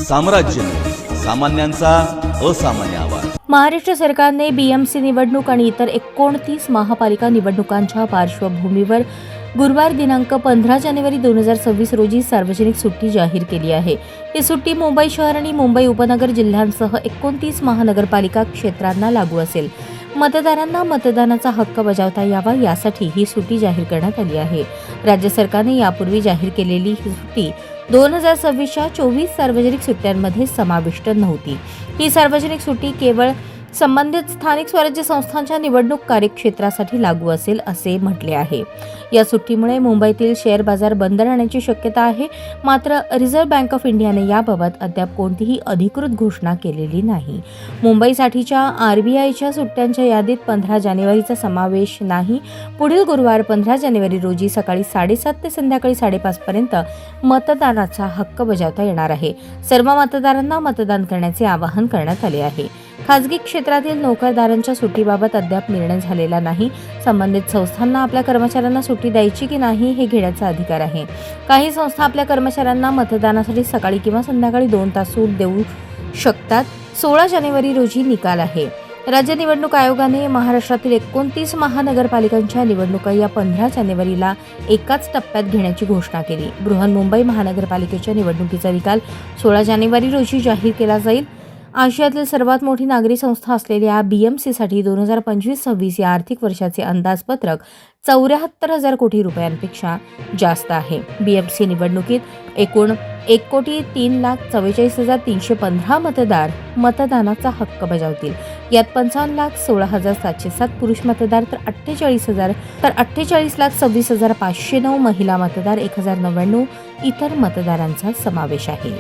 साम्राज्य, सामान्यांचा असामान्य आवाज. महाराष्ट्र सरकारने बीएमसी निवडणूक आणि इतर 29 महापालिका निवडणुकांच्या पार्श्वभूमीवर गुरुवार दिनांक 15 जानेवारी 2026 रोजी सार्वजनिक सुट्टी जाहीर केली आहे. ही सुट्टी मुंबई शहर आणि मुंबई उपनगर जिल्ह्यांसह 29 महानगरपालिका क्षेत्रांना लागू असेल. मतदारांना मतदानाचा हक्क बजावता यावा यासाठी ही सुट्टी जाहीर करण्यात आली आहे. राज्य सरकारने यापूर्वी जाहीर केलेली ही सुट्टी 2026च्या 24 सार्वजनिक सुट्ट्यांमध्ये समाविष्ट नव्हती. ही सार्वजनिक सुट्टी केवळ संबंधित स्थानिक स्वराज्य संस्थांच्या निवडणूक कार्यक्षेत्रासाठी लागू असेल असे म्हटले आहे. या सुट्टीमुळे मुंबईतील शेअर बाजार बंद राहण्याची शक्यता आहे. मात्र रिझर्व्ह बँक ऑफ इंडियाने याबाबत अद्याप कोणतीही अधिकृत घोषणा केलेली नाही. मुंबईसाठीच्या आरबीआयच्या सुट्ट्यांच्या यादीत 15 जानेवारीचा समावेश नाही. पुढील गुरुवार 15 जानेवारी रोजी सकाळी 7:30 ते संध्याकाळी 5:30 पर्यंत मतदानाचा हक्क बजावता येणार आहे. सर्व मतदारांना मतदान करण्याचे आवाहन करण्यात आले आहे. खासगी क्षेत्रातील नोकरदारांच्या सुट्टीबाबत अद्याप निर्णय झालेला नाही. संबंधित संस्थांना आपल्या कर्मचाऱ्यांना सुट्टी द्यायची की नाही हे घेण्याचा अधिकार आहे. काही संस्था आपल्या कर्मचाऱ्यांना मतदानासाठी सकाळी किंवा संध्याकाळी 2 तास सूट देऊ शकतात. 16 जानेवारी रोजी निकाल आहे. राज्य निवडणूक आयोगाने महाराष्ट्रातील 29 महानगरपालिकांच्या निवडणुका या 15 जानेवारीला एकाच टप्प्यात घेण्याची घोषणा केली. बृहन्मुंबई महानगरपालिकेच्या निवडणुकीचा निकाल 16 जानेवारी रोजी जाहीर केला जाईल. आशियातील सर्वात मोठी नागरी संस्था असलेल्या बीएमसीसाठी 2025-26 या आर्थिक वर्षाचे अंदाजपत्रक 74,000 कोटी रुपयांपेक्षा जास्त आहे. बीएमसी निवडणुकीत एकूण 1,03,44,315 मतदार मतदानाचा हक्क बजावतील. यात 55,16,707 पुरुष मतदार तर 48,26,509 महिला मतदार, 1,099 इतर मतदारांचा समावेश आहे.